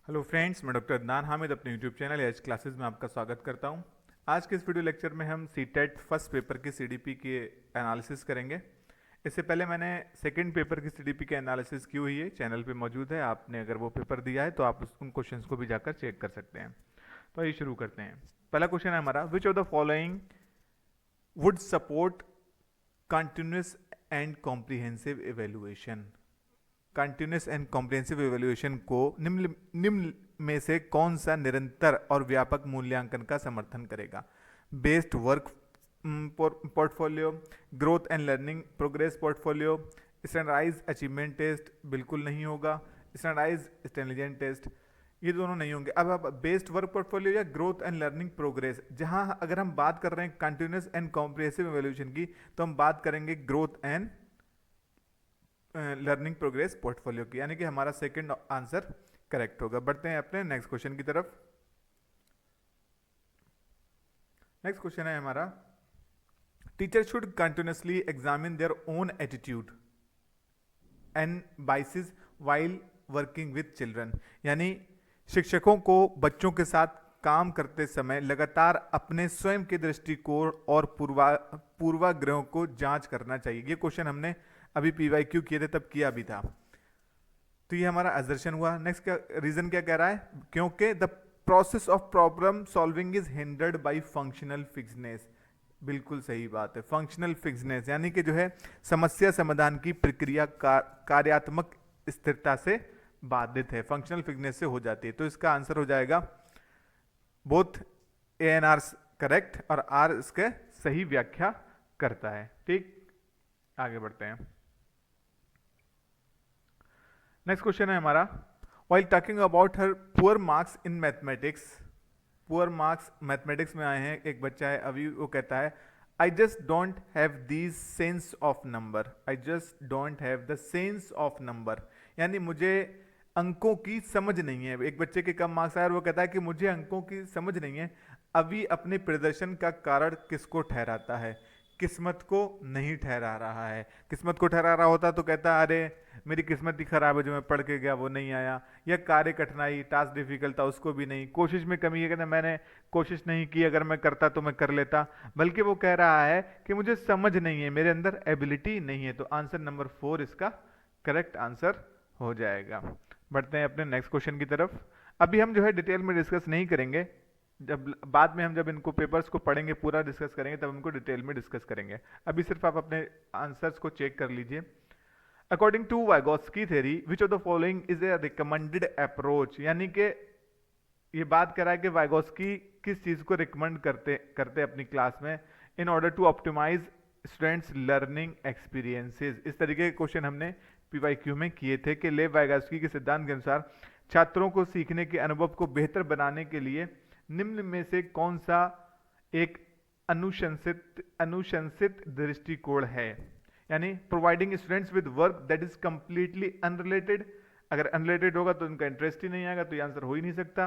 Hello friends, मैं doctor Adnan Hamid अपने YouTube channel as classes में आपका स्वागत करता हूं। आज के इस वीडियो लेक्चर में हम सीटेट फर्स्ट पेपर की सीडीपी के एनालिसिस करेंगे। इससे पहले मैंने सेकंड पेपर की सीडीपी के एनालिसिस की हुई है, चैनल पे मौजूद है। आपने अगर वो पेपर दिया है तो आप उन क्वेश्चंस को भी जाकर चेक कर सकते हैं। तो आइए शुरू करते हैं। पहला क्वेश्चन है हमारा, विच of the following would support continuous and comprehensive evaluation. Continuous and comprehensive evaluation को निम्न निम्न में से कौन सा निरंतर और व्यापक मूल्यांकन का समर्थन करेगा? Based work portfolio, growth and learning progress portfolio, standardize achievement test बिल्कुल नहीं होगा, स्टैंडर्डाइज इंटेलिजेंट टेस्ट ये दोनों नहीं होंगे। अब बेस्ड वर्क पोर्टफोलियो या ग्रोथ एंड लर्निंग प्रोग्रेस, जहां अगर हम बात कर रहे हैं कंटिन्यूस एंड कॉम्प्रिहेंसिव इवेल्युएशन की, तो हम बात करेंगे growth and learning progress portfolio की, यानी कि हमारा सेकंड आंसर करेक्ट होगा। बढ़ते हैं अपने नेक्स्ट क्वेश्चन की तरफ। नेक्स्ट क्वेश्चन है हमारा, teacher should continuously examine their own attitude and biases while working with children, यानी शिक्षकों को बच्चों के साथ काम करते समय लगातार अपने स्वयं के दृष्टिकोण और पूर्वाग्रहों को जांच करना चाहिए। ये क्वेश्चन हमने अभी पीवाईक्यू किए थे, तब किया भी था। तो ये हमारा असर्शन हुआ। नेक्स्ट क्या रीजन क्या कह रहा है? क्योंकि the process of problem solving is hindered by functional fixedness. बिल्कुल सही बात है, फंक्शनल फिक्सनेस यानी कि जो है समस्या समाधान की प्रक्रिया कार्यात्मक स्थिरता से बाधित है, फंक्शनल फिक्सनेस से हो जाती है। तो इसका आंसर हो जाएगा both A and R correct, और आर इसके सही व्याख्या करता है। ठीक, आगे बढ़ते हैं। नेक्स्ट क्वेश्चन है हमारा, while talking about her poor marks in mathematics, poor marks mathematics में आए हैं, एक बच्चा है अभी, वो कहता है I just don't have these sense of number, I just don't have the sense of number, यानी मुझे अंकों की समझ नहीं है। एक बच्चे के कम मार्क्स आए और वो कहता है कि मुझे अंकों की समझ नहीं है। अभी अपने प्रदर्शन का कारण किसको ठहराता है? किस्मत को नहीं ठहरा रहा है। किस्मत को ठहरा रहा होता तो कहता अरे मेरी किस्मत ही खराब है, जो मैं पढ़ के गया वो नहीं आया, या कार्य कठिनाई टास्क डिफिकल्ट था उसको भी नहीं, कोशिश में कमी है, कहते मैंने कोशिश नहीं की, अगर मैं करता तो मैं कर लेता। बल्कि वो कह रहा है कि मुझे समझ नहीं है, मेरे अंदर एबिलिटी नहीं है। तो आंसर नंबर 4 इसका करेक्ट आंसर हो जाएगा। बढ़ते हैं अपने नेक्स्ट क्वेश्चन की तरफ। अभी हम जो है डिटेल में डिस्कस नहीं करेंगे, जब बाद में हम जब इनको पेपर्स को पढ़ेंगे पूरा डिस्कस करेंगे तब इनको डिटेल में डिस्कस करेंगे। अभी सिर्फ आप अपने आंसर्स को चेक कर लीजिए। According to Vygotsky theory, which of the following is a recommended approach, यानी कि ये बात कर रहा है कि वाइगोस्की किस चीज को रिकमेंड करते करते अपनी क्लास में in order to optimize students learning experiences. इस तरीके के क्वेश्चन हमने पीवाईक्यू में किए थे कि लेव वाइगोस्की के सिद्धांत के अनुसार छात्रों को सीखने के अनुभव को बेहतर बनाने के लिए निम्न में से कौन सा एक अनुशंसित दृष्टिकोण है? यानी providing students with work that is completely unrelated, अगर अनरिलेटेड होगा तो उनका इंटरेस्ट ही नहीं आएगा, तो ये आंसर हो ही नहीं सकता।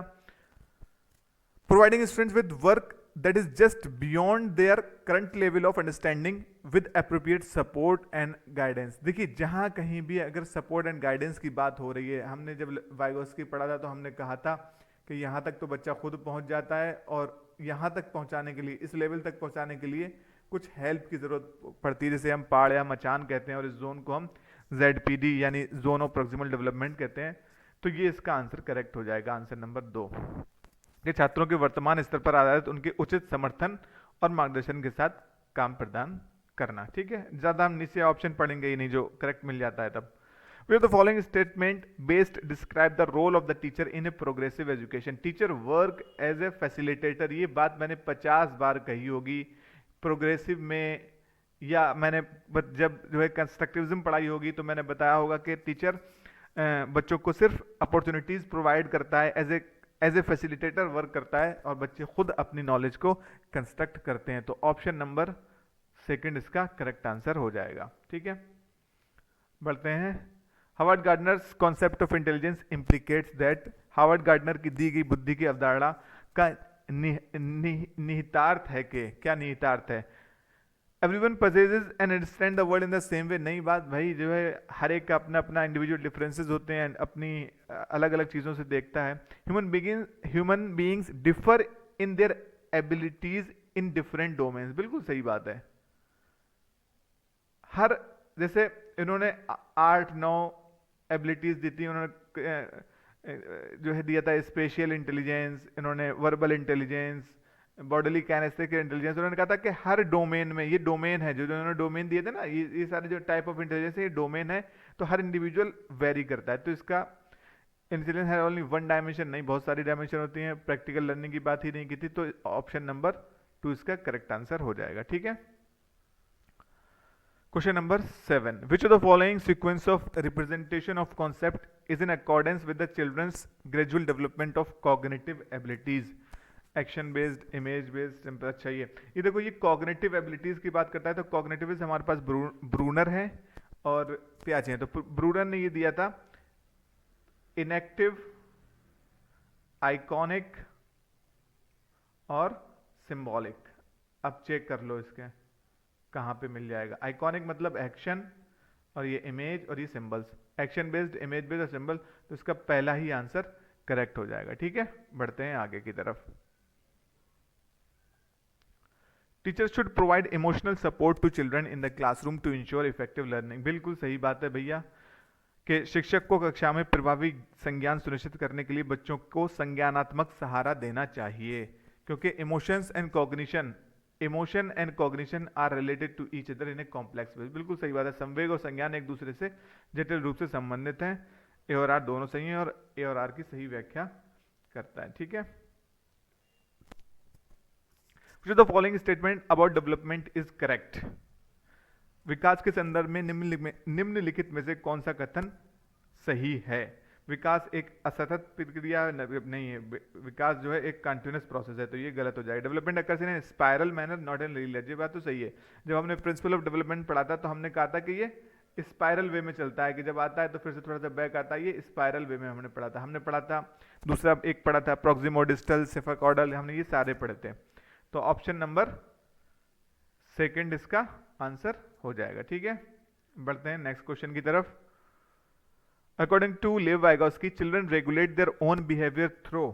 Providing students with work that is just beyond their current level of understanding with appropriate support and guidance. देखिए, जहां कहीं भी अगर सपोर्ट एंड गाइडेंस की बात हो रही है, हमने जब वाइगोस्की पढ़ा था तो हमने कहा था कि यहाँ तक तो बच्चा खुद पहुंच जाता है, और यहाँ तक पहुंचाने के लिए, इस लेवल तक पहुंचाने के लिए कुछ हेल्प की जरूरत पड़ती है, जैसे हम पहाड़ या मचान कहते हैं, और इस जोन को हम ZPD यानी जोन ऑफ प्रोक्सिमल डेवलपमेंट कहते हैं। तो ये इसका आंसर करेक्ट हो जाएगा, आंसर नंबर 2। ये छात्रों के वर्तमान स्तर पर आधारित उनके उचित समर्थन और मार्गदर्शन के साथ काम प्रदान करना। ठीक है, ज्यादा हम नीचे ऑप्शन पढ़ेंगे ही नहीं, जो करेक्ट मिल जाता है तब। With the following statement based describe the role of the teacher in a progressive education. Teacher work as a facilitator, ये बात मैंने 50 बार कही होगी प्रोग्रेसिव में, या मैंने जब जो है कंस्ट्रक्टिविज्म पढ़ाई होगी तो मैंने बताया होगा कि टीचर बच्चों को सिर्फ अपॉर्चुनिटीज प्रोवाइड करता है, एज ए फैसिलिटेटर वर्क करता है, और बच्चे खुद अपनी नॉलेज को कंस्ट्रक्ट करते हैं। तो ऑप्शन नंबर 2 इसका करेक्ट आंसर हो जाएगा। ठीक है, बढ़ते हैं। Howard Gardner's concept of intelligence implicates that, Howard Gardner की दी गई बुद्धि की अवधारणा का निहितार्थ है कि क्या निहितार्थ है? Everyone possesses and understand the world in the same way, नई बात भाई जो है हर एक का अपना अपना इंडिविजुअल डिफरेंसेस होते हैं, अपनी अलग अलग चीज़ों से देखता है. Human beings differ in their abilities in different domains. बिल्कुल सही बात है. हर जैसे इन्होंने 8-9 एबिलिटीज दी थी, उन्होंने जो है दिया था स्पेशियल इंटेलिजेंस, इन्होंने वर्बल इंटेलिजेंस, बॉडीली कैनेस्टिक इंटेलिजेंस. उन्होंने कहा था कि हर डोमेन में, ये डोमेन है जो उन्होंने डोमेन दिए थे ना, ये सारे जो टाइप ऑफ इंटेलिजेंस है ये डोमेन है, तो हर इंडिविजुअल वेरी करता है. तो इसका इंटेलिजेंस है ओनली वन डायमेंशन नहीं, बहुत सारी डायमेंशन होती हैं. प्रैक्टिकल लर्निंग की बात ही नहीं की थी, तो ऑप्शन नंबर 2 इसका करेक्ट आंसर हो जाएगा. ठीक है. Question number 7. Which of the following sequence of representation of concept is in accordance with the children's gradual development of cognitive abilities? Action based, image based, simple. अच्छा ये देखो, ये cognitive abilities की बात करता है. तो cognitive हमारे पास ब्रूनर है और पियाजे हैं. तो ब्रूनर ने ये दिया था inactive, iconic और symbolic. अब चेक कर लो इसके कहां पे मिल जाएगा. आइकॉनिक मतलब एक्शन, और ये इमेज, और ये symbols. Action based, image based और सिंबल. तो इसका पहला ही आंसर करेक्ट हो जाएगा. ठीक है. बढ़ते हैं आगे की तरफ. Teacher should provide emotional support to children in the classroom to ensure effective learning. बिल्कुल सही बात है भैया कि शिक्षक को कक्षा में प्रभावी संज्ञान सुनिश्चित करने के लिए बच्चों को संज्ञानात्मक सहारा देना चाहिए, क्योंकि emotion and cognition are related to each other in a complex way. बिल्कुल सही बात है. संवेग और संज्ञान एक दूसरे से जटिल रूप से संबंधित हैं. ए और आर दोनों सही हैं, और ए और आर की सही व्याख्या करता है. ठीक है. The following statement about development is correct. विकास के संदर्भ में निम्नलिखित में से कौन सा कथन सही है? विकास एक असतत प्रक्रिया नहीं है. विकास जो है एक कंटिन्यूअस प्रोसेस है, तो ये गलत हो जाएगा. Development occurs in spiral manner not in linear. ये बात तो सही है. जब हमने प्रिंसिपल ऑफ डेवलपमेंट पढ़ा था तो हमने कहा था कि ये स्पाइरल वे में चलता है, कि जब आता है तो फिर से थोड़ा सा बैक आता है. ये स्पाइरल वे में हमने पढ़ा था. दूसरा एक पढ़ा था प्रॉक्सिमोडिस्टल, सेफाकॉर्डल, हमने ये सारे पढ़े थे. तो ऑप्शन नंबर 2 इसका आंसर हो जाएगा. ठीक है. बढ़ते हैं नेक्स्ट क्वेश्चन की तरफ. According to Lev Vygotsky, children regulate their own behavior through.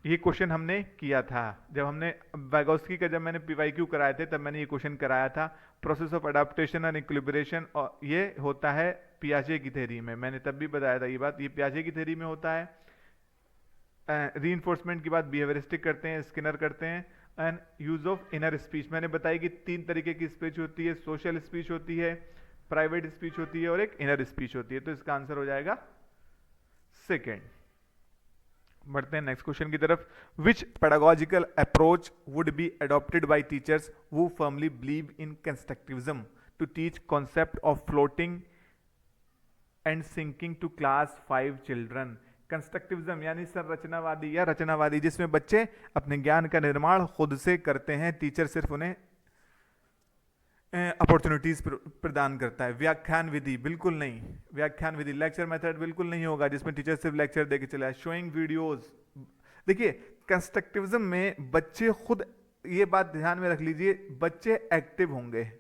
ये क्वेश्चन हमने किया था जब हमने वाइगोस्की का, जब मैंने PYQ कराए थे तब मैंने ये क्वेश्चन कराया था. Process of adaptation and equilibration, और ये होता है पियाजे की थ्योरी में. मैंने तब भी बताया था ये बात, ये पियाजे की थ्योरी में होता है. रीइंफोर्समेंट की बात बिहेवियरिस्टिक करते हैं, स्किनर करते हैं. And use of inner speech, मैंने बताया कि 3 तरीके की स्पीच होती है. सोशल स्पीच होती है, प्राइवेट स्पीच होती है, और एक इनर स्पीच होती है. तो इसका आंसर हो जाएगा 2. बढ़ते हैं नेक्स्ट क्वेश्चन की तरफ. Which pedagogical approach would be adopted by teachers who firmly believe in constructivism to teach concept of floating and sinking to class 5 children. Constructivism यानी संरचनावादी या रचनावादी, जिसमें बच्चे अपने ज्ञान का निर्माण खुद से करते हैं, टीचर सिर्फ उन्हें अपॉर्चुनिटीज प्रदान करता है. व्याख्यान विधि बिल्कुल नहीं. व्याख्यान विधि, लेक्चर मेथड बिल्कुल नहीं होगा जिसमें टीचर सिर्फ लेक्चर देके चला है. Showing videos. देखिए कंस्ट्रक्टिविज्म में बच्चे खुद, ये बात ध्यान में रख लीजिए, बच्चे एक्टिव होंगे.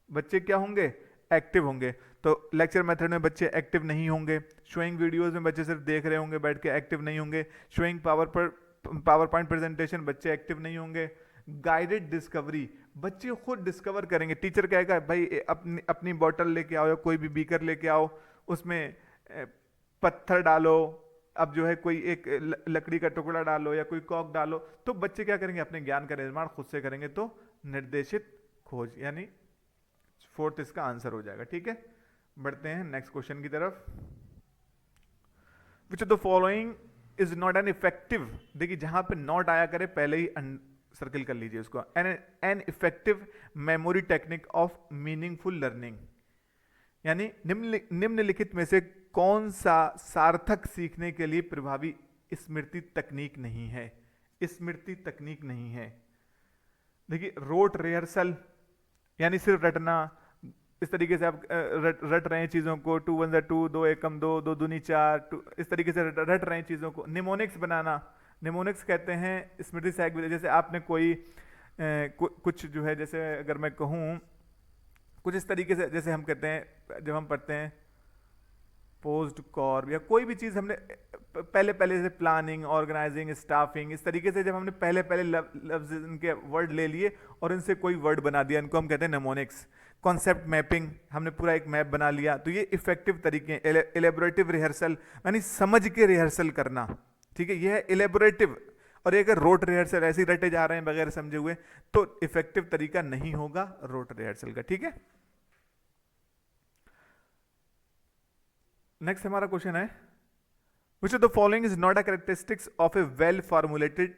बच्चे क्या होंगे? एक्टिव होंगे. तो लेक्चर मेथड में बच्चे एक्टिव नहीं होंगे. शोइंग वीडियोस में बच्चे सिर्फ देख रहे होंगे बैठ के, एक्टिव नहीं होंगे. शोइंग पावर पॉइंट प्रेजेंटेशन, बच्चे एक्टिव नहीं होंगे. गाइडेड डिस्कवरी, बच्चे खुद डिस्कवर करेंगे. टीचर कहेगा भाई अपनी बॉटल लेके आओ या कोई भी बीकर लेके आओ, उसमें पत्थर डालो, अब जो है कोई एक लकड़ी का टुकड़ा डालो या कोई कॉक डालो. तो बच्चे क्या करेंगे? अपने ज्ञान का निर्माण खुद से करेंगे. तो निर्देशित खोज यानी 4 इसका आंसर हो जाएगा. ठीक है. बढ़ते हैं नेक्स्ट क्वेश्चन की तरफ. विच of the following is not an effective. देखिए जहां पे नॉट आया करे पहले ही सर्किल कर लीजिए उसको. An effective memory technique of meaningful learning, यानी निम्नलिखित में से कौन सा सार्थक सीखने के लिए प्रभावी स्मृति तकनीक नहीं है? स्मृति तकनीक नहीं है. देखिए रोट रिहर्सल यानी सिर्फ रटना, इस तरीके से आप रट रहे हैं चीजों को. 2 1 2, 2 1 2, 2 2 4, इस तरीके से रट रहे हैं चीजों को. निमोनिक्स बनाना, निमोनिक्स कहते हैं स्मृति सहायक विधि. जैसे आपने कोई कुछ जो है, जैसे अगर मैं कहूँ कुछ इस तरीके से, जैसे हम कहते हैं जब हम पढ़ते हैं पोस्ट कॉर या कोई भी चीज़ हमने पहले पहले से प्लानिंग, ऑर्गेनाइजिंग, स्टाफिंग, इस तरीके से जब हमने पहले पहले लफ्ज इनके वर्ड ले लिए और इनसे कोई वर्ड बना दिया, इनको हम कहते हैं नेमोनिक्स। कॉन्सेप्ट मैपिंग, हमने पूरा एक मैप बना लिया, तो ये इफेक्टिव तरीके हैं। एलेबोरेटिव रिहर्सल यानी समझ के रिहर्सल करना, ठीक है, ये है एलेबोरेटिव। और ये अगर रोट रिहर्सल ऐसे ही रटे जा रहे हैं बगैर समझे हुए, तो इफेक्टिव तरीका नहीं होगा रोट रिहर्सल का, ठीक है। नेक्स्ट हमारा क्वेश्चन है, विच of the following is not a characteristics of A well formulated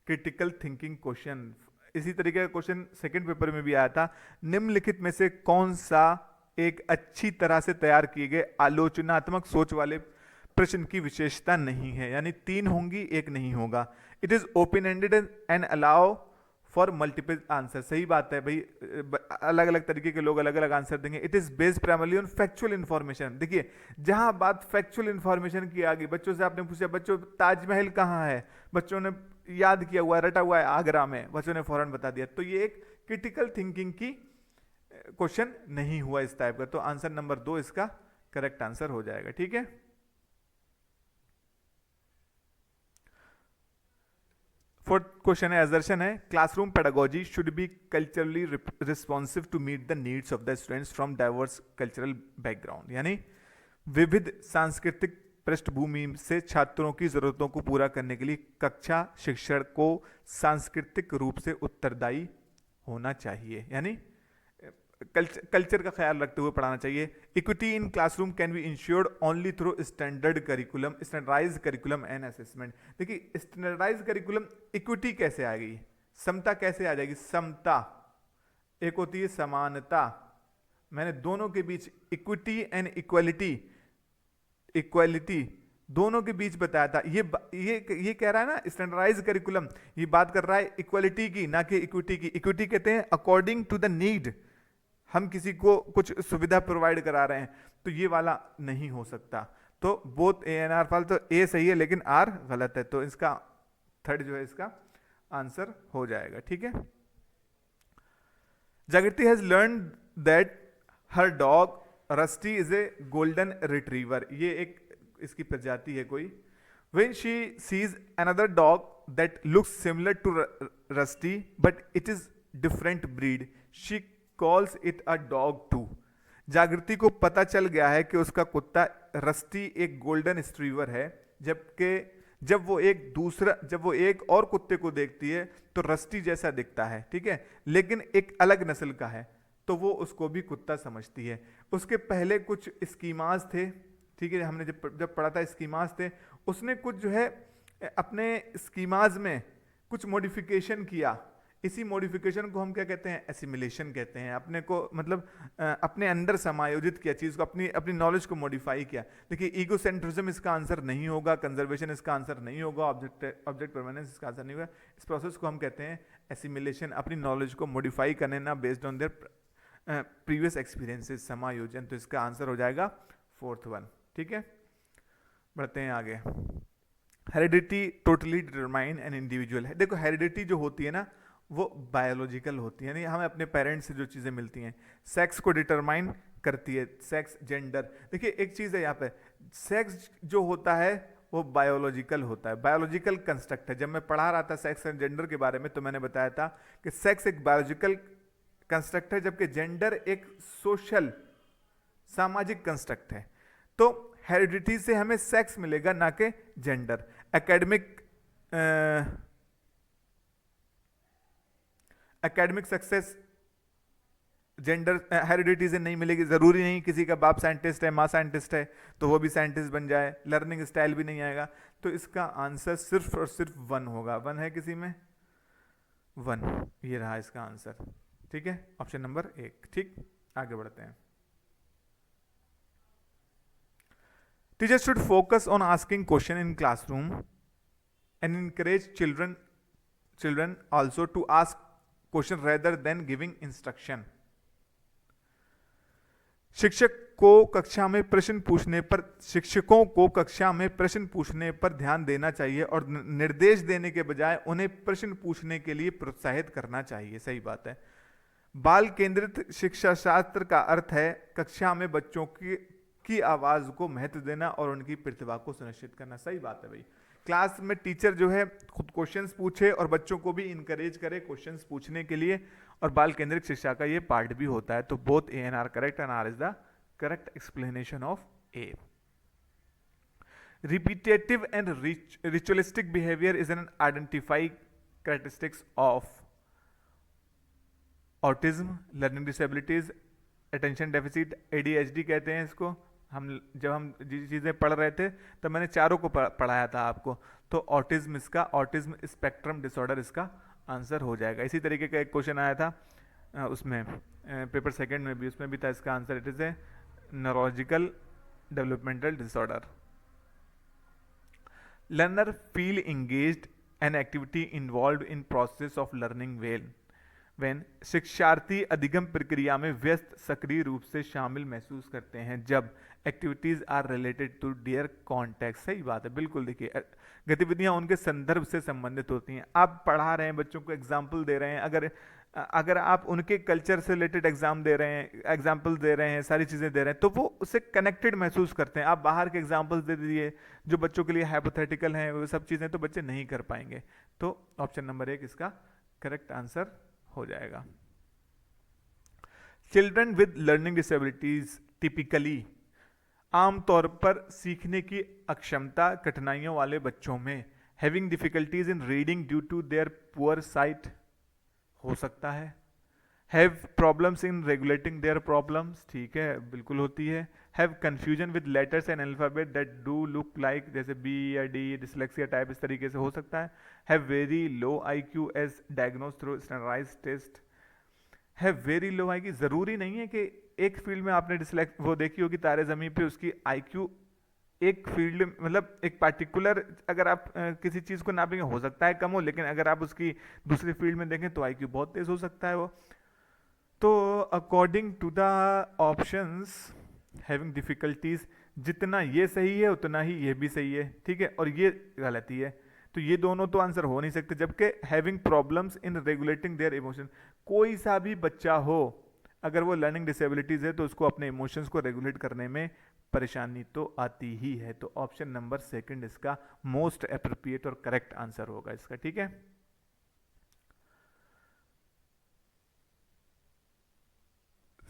critical thinking question. इसी तरीके का क्वेश्चन सेकंड पेपर में भी आया था। निम्नलिखित में से कौन सा एक अच्छी तरह से तैयार किए गए आलोचनात्मक सोच वाले प्रश्न की विशेषता नहीं है, यानी 3 होंगी, 1 नहीं होगा। It is open ended and allow for multiple answer. सही बात है भाई, अलग अलग तरीके के लोग अलग अलग आंसर देंगे। It is based primarily on factual information. देखिए, जहां बात फैक्चुअल इन्फॉर्मेशन की आ गई, बच्चों से आपने पूछा बच्चों ताजमहल कहाँ है, बच्चों ने याद किया हुआ है, रटा हुआ है आगरा में, बच्चों ने फौरन बता दिया, तो ये एक क्रिटिकल थिंकिंग की क्वेश्चन नहीं हुआ इस टाइप का। तो आंसर नंबर 2 इसका करेक्ट आंसर हो जाएगा, ठीक है। फोर्थ क्वेश्चन है, असर्शन है, classroom pedagogy should be culturally responsive to meet the needs of the students from diverse cultural background. यानी विविध सांस्कृतिक पृष्ठभूमि से छात्रों की जरूरतों को पूरा करने के लिए कक्षा शिक्षण को सांस्कृतिक रूप से उत्तरदायी होना चाहिए, यानी कल्चर का ख्याल रखते हुए पढ़ाना चाहिए। Equity in classroom can be ensured only through standardize curriculum and assessment. देखिए, स्टैंडर्डाइज करिकुलम, इक्विटी कैसे आएगी, समता कैसे आ जाएगी। समता एक होती है समानता, मैंने दोनों के बीच इक्विटी एंड इक्वालिटी दोनों के बीच बताया था। ये कह रहा है ना स्टैंडर्डाइज करिकुलम, ये बात कर रहा है इक्वालिटी की, ना कि इक्विटी की। इक्विटी कहते हैं अकॉर्डिंग टू द नीड, हम किसी को कुछ सुविधा प्रोवाइड करा रहे हैं, तो ये वाला नहीं हो सकता। तो both A and R false, तो ए सही है लेकिन आर गलत है, तो इसका थर्ड जो है इसका आंसर हो जाएगा, ठीक है। Jagriti has learn that her dog Rusty is a golden retriever. ये एक इसकी प्रजाति है कोई। When she sees another dog that looks similar to Rusty but it is different breed, she calls it a dog too. Jagriti को पता चल गया है कि उसका कुत्ता रस्टी एक गोल्डन रिट्रीवर है, जबकि जब वो एक और कुत्ते को देखती है तो रस्टी जैसा दिखता है, ठीक है, लेकिन एक अलग नस्ल का है, तो वो उसको भी कुत्ता समझती है। उसके पहले कुछ स्कीमास थे, ठीक है, हमने जब पढ़ा था स्कीमास थे, उसने कुछ जो है अपने स्कीमास में कुछ मॉडिफिकेशन किया। इसी मॉडिफिकेशन को हम क्या कहते हैं, एसिमिलेशन कहते हैं। अपने को मतलब अपने अंदर समायोजित किया चीज को, अपनी नॉलेज को मॉडिफाई किया। देखिए, ईगोसेंट्रिज्म इसका आंसर नहीं होगा, कंजर्वेशन इसका आंसर नहीं होगा, ऑब्जेक्ट परमानेंस इसका आंसर नहीं होगा। इस प्रोसेस को हम कहते हैं एसिमिलेशन, अपनी नॉलेज को मॉडिफाई करने ना based on their previous experiences, समायोजन। तो इसका आंसर हो जाएगा 4th वन, ठीक है। बढ़ते हैं आगे। Heredity totally determine an individual है। देखो, हेरिडिटी जो होती है ना वो बायोलॉजिकल होती है, यानी हमें अपने पेरेंट्स से जो चीजें मिलती हैं। सेक्स को डिटरमाइन करती है, सेक्स, जेंडर। देखिए, एक चीज है यहाँ पे, सेक्स जो होता है वो बायोलॉजिकल होता है, बायोलॉजिकल कंस्ट्रक्ट है। जब मैं पढ़ा रहा था सेक्स एंड जेंडर के बारे में तो मैंने बताया था कि सेक्स एक बायोलॉजिकल कंस्ट्रक्ट है, जबकि जेंडर एक सोशल, सामाजिक कंस्ट्रक्ट है। तो हेरिडिटी से हमें सेक्स मिलेगा, ना कि gender. Academic success gender heredity से नहीं मिलेगी। जरूरी नहीं किसी का बाप साइंटिस्ट है, माँ साइंटिस्ट है तो वो भी साइंटिस्ट बन जाए। लर्निंग स्टाइल भी नहीं आएगा। तो इसका आंसर सिर्फ और सिर्फ 1 होगा। 1 है किसी में? 1, ये रहा इसका आंसर, ठीक है, ऑप्शन नंबर 1। ठीक, आगे बढ़ते हैं। Teacher should focus on asking question in classroom and encourage children also to ask question rather than giving instruction. शिक्षकों को कक्षा में प्रश्न पूछने पर ध्यान देना चाहिए और निर्देश देने के बजाय उन्हें प्रश्न पूछने के लिए प्रोत्साहित करना चाहिए। सही बात है। बाल केंद्रित शिक्षा शास्त्र का अर्थ है कक्षा में बच्चों की आवाज को महत्व देना और उनकी प्रतिभा को सुनिश्चित करना। सही बात है भाई। क्लास में टीचर जो है खुद क्वेश्चंस पूछे और बच्चों को भी इनकरेज करे क्वेश्चंस पूछने के लिए, और बाल केंद्रित शिक्षा का ये पार्ट भी होता है। तो both A and R correct and R is the correct explanation of A. Repetitive and ritualistic behaviour is an identified characteristics of autism, learning disabilities, attention deficit, ADHD कहते हैं इसको। जब हम चीज़ें पढ़ रहे थे तब मैंने चारों को पढ़ाया था आपको। तो ऑटिज्म इसका, ऑटिज्म स्पेक्ट्रम डिसऑर्डर इसका आंसर हो जाएगा। इसी तरीके का एक क्वेश्चन आया था उसमें पेपर सेकंड में भी, उसमें भी था इसका answer, it is a neurological developmental disorder. Learner feel engaged an activity involve in process of learning when शिक्षार्थी अधिगम प्रक्रिया में व्यस्त सक्रिय रूप से शामिल महसूस करते हैं जब activities are related to their context. सही बात है, बिल्कुल। देखिए गतिविधियां उनके संदर्भ से संबंधित होती हैं। आप पढ़ा रहे हैं बच्चों को, एग्जाम्पल दे रहे हैं, अगर आप उनके कल्चर से रिलेटेड एग्जाम्पल दे रहे हैं, सारी चीजें दे रहे हैं, तो वो उससे कनेक्टेड महसूस करते हैं। आप बाहर के एग्जाम्पल्स दे दीजिए जो बच्चों के लिए हाइपोथेटिकल हैं, वो सब चीजें तो बच्चे नहीं कर पाएंगे। तो ऑप्शन नंबर 1 इसका करेक्ट आंसर हो जाएगा। Children with learning disabilities typically, आमतौर पर सीखने की अक्षमता कठिनाइयों वाले बच्चों में having difficulties in reading due to their poor sight हो सकता है। Have problems in regulating their problems, ठीक है, बिल्कुल होती है। Have confusion with letters and alphabet that do look like, जैसे बी या डी, डिसलेक्सिया टाइप, इस तरीके से हो सकता है। Have very low IQ as diagnose through standardised test. है वेरी लो IQ, जरूरी नहीं है कि एक फील्ड में आपने डिसलेक्ट वो देखी होगी तारे जमीन पे, उसकी IQ एक फील्ड मतलब एक पार्टिकुलर, अगर आप किसी चीज को नापेंगे हो सकता है कम हो, लेकिन अगर आप उसकी दूसरी फील्ड में देखें तो IQ बहुत तेज हो सकता है वो। तो according to the options having difficulties, जितना ये सही है उतना ही ये भी सही है, ठीक है, और ये गलती है। तो ये दोनों तो आंसर हो नहीं सकते। जबकि having problems in regulating there emotion, कोई सा भी बच्चा हो अगर वो लर्निंग डिसेबिलिटीज है तो उसको अपने इमोशंस को रेगुलेट करने में परेशानी तो आती ही है। तो ऑप्शन नंबर 2 इसका मोस्ट एप्रोप्रिएट और करेक्ट आंसर होगा इसका, ठीक है।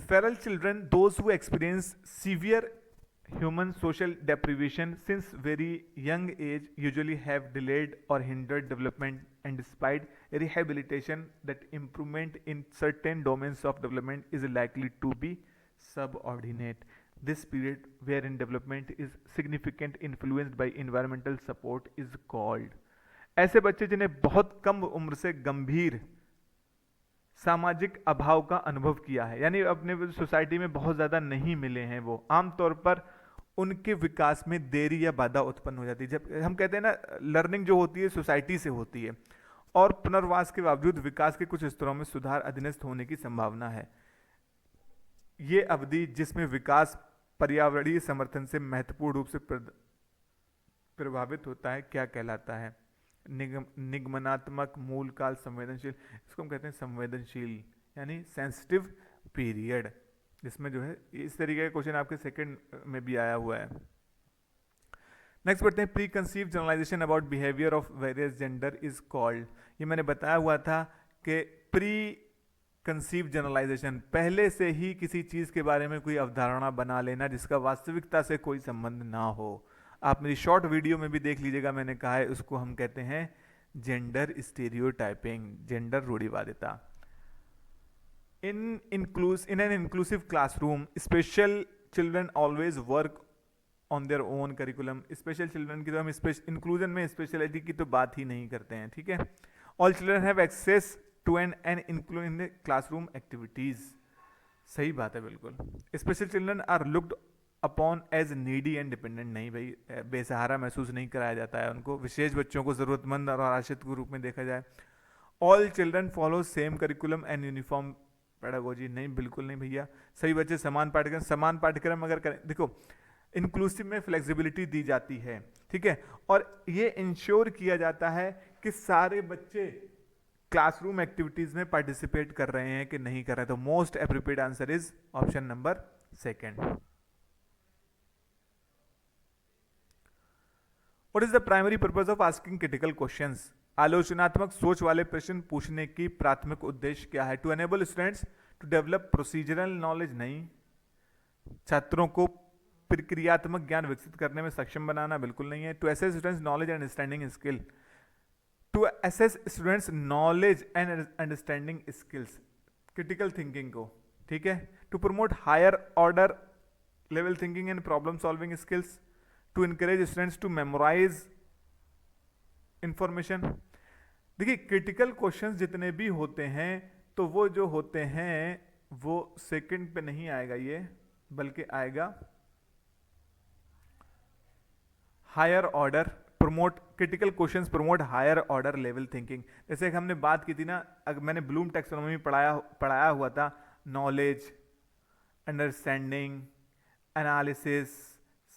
Feral children, those who experience severe human social deprivation since very young age, usually have delayed or hindered development, and despite rehabilitation, that improvement in certain domains of development is likely to be subordinate. This period wherein development is significant influenced by environmental support is called। ऐसे बच्चे जिन्हें बहुत कम उम्र से गंभीर सामाजिक अभाव का अनुभव किया है, यानी अपने सोसाइटी में बहुत ज्यादा नहीं मिले हैं, वो आमतौर पर उनके विकास में देरी या बाधा उत्पन्न हो जाती है। जब हम कहते हैं ना लर्निंग जो होती है सोसाइटी से होती है, और पुनर्वास के बावजूद विकास के कुछ स्तरों में सुधार अधीनस्थ होने की संभावना है। ये अवधि जिसमें विकास पर्यावरणीय समर्थन से महत्वपूर्ण रूप से प्रभावित होता है क्या कहलाता है? निगमनात्मक, मूलकाल, संवेदनशील। इसको हम कहते हैं संवेदनशील, यानी सेंसिटिव पीरियड, जिसमें जो है इस तरीके का क्वेश्चन आपके सेकंड में भी आया हुआ है। नेक्स्ट बढ़ते हैं, pre conceive generalization about behaviour of various gender is called. ये मैंने बताया हुआ था कि प्री कंसीव जनरलाइजेशन, पहले से ही किसी चीज के बारे में कोई अवधारणा बना लेना जिसका वास्तविकता से कोई संबंध ना हो। आप मेरी शॉर्ट वीडियो में भी देख लीजिएगा, मैंने कहा है उसको हम कहते हैं जेंडर स्टीरियोटाइपिंग, जेंडर रूढ़िवादिता। In an inclusive classroom, special children always work on their own curriculum. Special children की तो हम इंक्लूजन में स्पेशलिटी की तो बात ही नहीं करते हैं, ठीक है। All children have access to an include in classroom activities, सही बात है बिल्कुल। Special children are looked upon as needy and dependent, नहीं भाई, बेसहारा महसूस नहीं कराया जाता है उनको, विशेष बच्चों को जरूरतमंद और आश्रित के रूप में देखा जाए। All children follow same curriculum and uniform pedagogy नहीं, बिल्कुल नहीं भैया। सभी बच्चे समान पाठ्यक्रम अगर करें, देखो इंक्लूसिव में फ्लेक्सिबिलिटी दी जाती है, ठीक है, और ये इंश्योर किया जाता है कि सारे बच्चे क्लासरूम एक्टिविटीज में पार्टिसिपेट कर रहे हैं कि नहीं कर रहे हैं। तो most appropriate answer is option number second. What is the primary purpose of asking critical questions? आलोचनात्मक सोच वाले प्रश्न पूछने की प्राथमिक उद्देश्य क्या है? To enable students to develop procedural knowledge, नहीं। छात्रों को प्रक्रियात्मक ज्ञान विकसित करने में सक्षम बनाना, बिल्कुल नहीं है। To assess students knowledge and understanding skill, to assess students knowledge and understanding skills, critical thinking को, ठीक है। To promote higher order level thinking and problem solving skills, to encourage students to memorize information. देखिए critical questions जितने भी होते हैं तो वो जो होते हैं वो सेकंड पे नहीं आएगा ये, बल्कि आएगा higher order, promote critical questions promote higher order level thinking. जैसे कि हमने बात की थी ना, मैंने ब्लूम टैक्सोनॉमी पढ़ाया हुआ था, नॉलेज, अंडरस्टैंडिंग, एनालिसिस,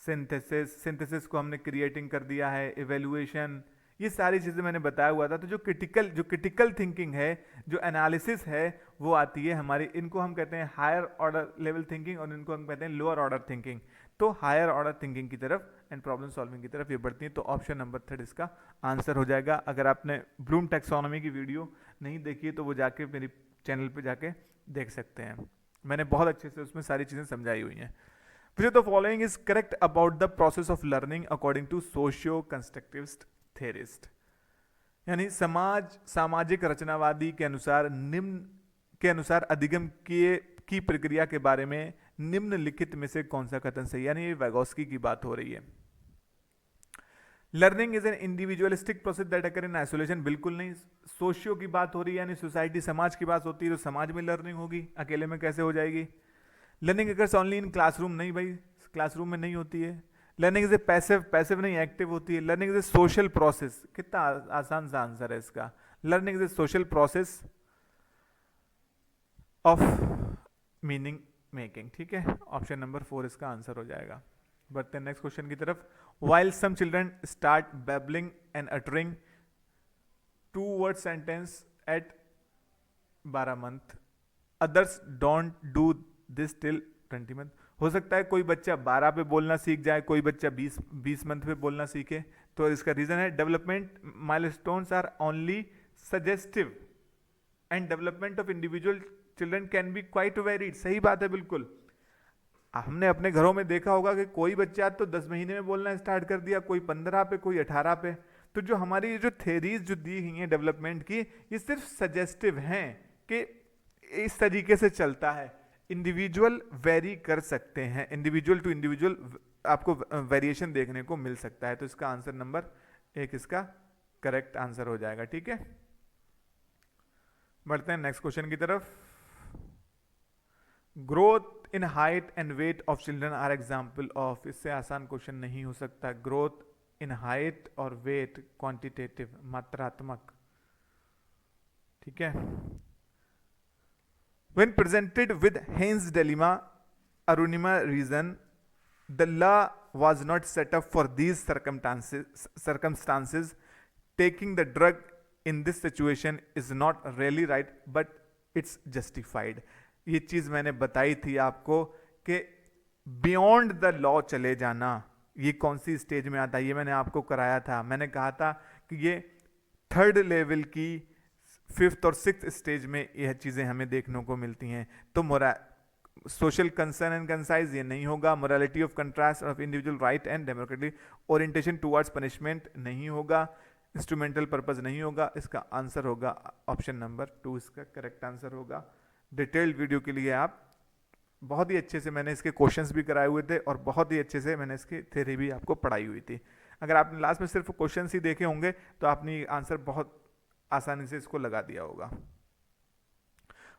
सिंथेसिस को हमने क्रिएटिंग कर दिया है, इवेल्युएशन, ये सारी चीजें मैंने बताया हुआ था। तो जो क्रिटिकल थिंकिंग है, जो एनालिसिस है, वो आती है हमारी, इनको हम कहते हैं हायर ऑर्डर लेवल थिंकिंग और इनको हम कहते हैं लोअर ऑर्डर थिंकिंग। तो हायर ऑर्डर थिंकिंग की तरफ एंड प्रॉब्लम सॉल्विंग की तरफ ये बढ़ती है। तो ऑप्शन नंबर 3 इसका आंसर हो जाएगा। अगर आपने ब्लूम टैक्सोनॉमी की वीडियो नहीं देखी है तो वो जाके मेरी चैनल पे जाके देख सकते हैं, मैंने बहुत अच्छे से उसमें सारी चीजें समझाई हुई हैं। Which of the following is correct about the process of learning according to socio-constructivist theorist? यानी सामाजिक रचनावादी के अनुसार अधिगम की प्रक्रिया के बारे में निम्नलिखित में से कौन सा कथन सही है? यानी ये वैगोस्की की बात हो रही है। Learning is an individualistic process that occur in isolation, बिल्कुल नहीं। सोशियो की बात हो रही है, यानी सोसाइटी समाज की बात होती है, तो समाज में लर्निंग होगी, अकेले में कैसे हो जाएगी? Learning occurs only in classroom, नहीं भाई, क्लासरूम में नहीं होती है। लर्निंग इज ए पैसिव नहीं, एक्टिव होती है। Learning is a social process, कितना आसान सा आंसर है इसका। Learning is a social process of meaning making, ठीक है। ऑप्शन नंबर 4 इसका आंसर हो जाएगा। बढ़ते हैं नेक्स्ट क्वेश्चन की तरफ। While some children start babbling and uttering 2 word sentence at 12 month, others don't do this till 20 month। हो सकता है कोई बच्चा 12 पे बोलना सीख जाए, कोई बच्चा 20 मंथ पे बोलना सीखे। तो इसका रीजन है development milestones are only suggestive and development of individual children can be quite varied. सही बात है, बिल्कुल। हमने अपने घरों में देखा होगा कि कोई बच्चा तो 10 महीने में बोलना स्टार्ट कर दिया, कोई 15 पे, कोई 18 पे। तो जो हमारी जो थेरीज जो दी गई हैं डेवलपमेंट की, ये सिर्फ सजेस्टिव हैं कि इस तरीके से चलता है। इंडिविजुअल वेरी कर सकते हैं, इंडिविजुअल टू इंडिविजुअल आपको वेरिएशन देखने को मिल सकता है। तो इसका आंसर नंबर 1 इसका करेक्ट आंसर हो जाएगा, ठीक है। बढ़ते हैं नेक्स्ट क्वेश्चन की तरफ। Growth in height and weight of children are example of, इससे आसान क्वेश्चन नहीं हो सकता। ग्रोथ इन हाइट और वेट क्वांटिटेटिव, मात्रात्मक, ठीक है। When presented with Haynes' dilemma, Arunima reasoned the law was not set up for these circumstances. Taking the drug in this situation is not really right, but it's justified. ये चीज मैंने बताई थी आपको कि बियॉन्ड द लॉ चले जाना, ये कौन सी स्टेज में आता है, ये मैंने आपको कराया था। मैंने कहा था कि ये 3rd लेवल की 5th और 6th स्टेज में यह चीजें हमें देखने को मिलती हैं। तो सोशल कंसर्न एंड कंसाइज ये नहीं होगा। Morality of contrast of individual right and democratic orientation towards punishment नहीं होगा। इंस्ट्रूमेंटल पर्पस नहीं होगा। इसका आंसर होगा ऑप्शन नंबर 2 इसका करेक्ट आंसर होगा। डिटेल्ड वीडियो के लिए आप बहुत ही अच्छे से मैंने इसके क्वेश्चंस भी कराए हुए थे और बहुत ही अच्छे से मैंने इसकी थ्योरी भी आपको पढ़ाई हुई थी। अगर आपने लास्ट में सिर्फ क्वेश्चंस ही देखे होंगे तो आपने आंसर बहुत आसानी से इसको लगा दिया होगा।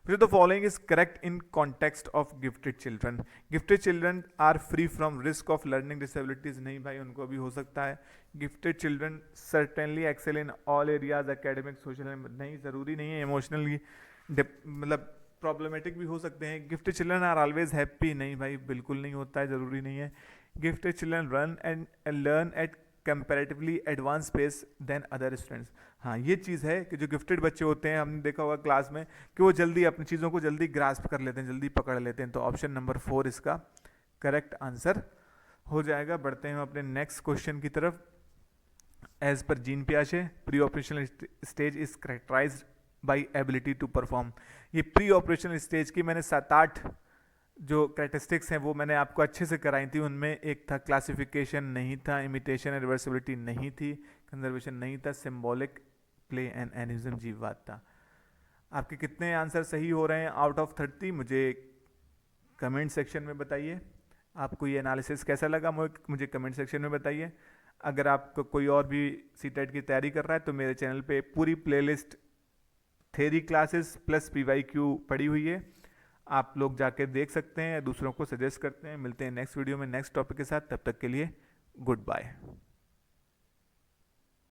Which of the following is correct in context of gifted children? Gifted children are free from risk of learning disabilities, नहीं भाई, उनको भी हो सकता है। Gifted children certainly excel in all areas, academic, social, नहीं, जरूरी नहीं है इमोशनली मतलब प्रॉब्लमेटिक भी हो सकते हैं। Gifted children are always happy, नहीं भाई बिल्कुल नहीं होता है, ज़रूरी नहीं है। Gifted children run and learn at comparatively advance pace than other students. हाँ ये चीज़ है कि जो गिफ्टेड बच्चे होते हैं, हमने देखा होगा क्लास में कि वो जल्दी अपनी चीज़ों को जल्दी ग्रास्प कर लेते हैं, जल्दी पकड़ लेते हैं। तो ऑप्शन नंबर 4 इसका करेक्ट आंसर हो जाएगा। बढ़ते हैं अपने नेक्स्ट क्वेश्चन की तरफ। एज पर जीन पियाजे, pre operational stage is characterised by ability to perform. ये प्री ऑपरेशनल स्टेज की मैंने 7-8 जो कैरेक्टरिस्टिक्स हैं वो मैंने आपको अच्छे से कराई थी। उनमें एक था क्लासिफिकेशन नहीं था, इमिटेशन एंड रिवर्सिबिलिटी नहीं थी, कंजर्वेशन नहीं था, सिंबॉलिक प्ले एंड एनिज्म जीववाद था। आपके कितने आंसर सही हो रहे हैं आउट ऑफ 30 मुझे कमेंट सेक्शन में बताइए। आपको ये एनालिसिस कैसा लगा मुझे कमेंट सेक्शन में बताइए। अगर आपको कोई और भी सीटेट की तैयारी कर रहा है तो मेरे चैनल पे पूरी playlist theory classes plus PYQ पड़ी हुई है, आप लोग जाके देख सकते हैं, दूसरों को सजेस्ट करते हैं। मिलते हैं नेक्स्ट वीडियो में नेक्स्ट टॉपिक के साथ, तब तक के लिए गुड बाय।